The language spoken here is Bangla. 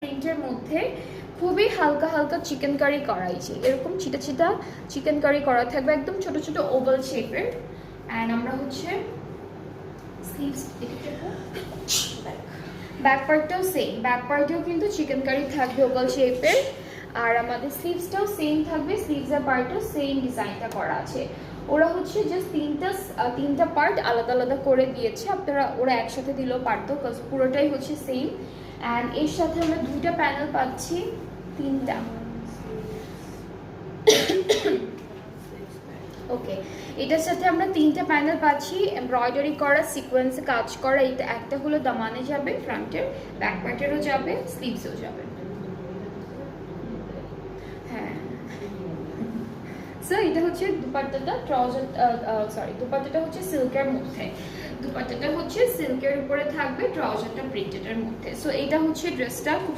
প্রিন্টের মধ্যে খুবই হালকা হালকা চিকেন কারি করা হয়েছে, এরকম চিটা চিটা চিকেন কারি করা থাকবে, একদম ছোট ছোট ওভাল শেপের। অ্যান্ড আমরা হচ্ছে স্লিভস ব্যাক পার্টটাও সেম, ব্যাক পার্টেও কিন্তু চিকেন কারি থাকবে ওভাল শেপের। আর আমাদের স্লিভসটাও সেম থাকবে, স্লিভসের পার্টও সেম ডিজাইনটা করা আছে। ওরা হচ্ছে জাস্ট তিনটা পার্ট আলাদা আলাদা করে দিয়েছে, আপনারা ওরা একসাথে দিলেও পারতো, বিকজ পুরোটাই হচ্ছে সেম। অ্যান্ড এর সাথে আমরা দুইটা প্যানেল পাচ্ছি, তিনটা। ওকে, এটার সাথে আমরা তিনটা প্যানেল পাচ্ছি, এমব্রয়ডারি করা, সিকোয়েন্সে কাজ করা। এটা একটা হলো দামানে যাবে, ফ্রন্টের, ব্যাক পার্টেরও যাবে, স্লিভসেও যাবে। হ্যাঁ, সো এটা হচ্ছে দুপাট্টাটা, ট্রাউজার দুপাট্টাটা হচ্ছে সিল্কের মধ্যে, দুপাট্টাটা হচ্ছে সিল্কের উপরে থাকবে, ট্রাউজারটা প্রিন্টেডের মধ্যে। সো এটা হচ্ছে ড্রেসটা, খুব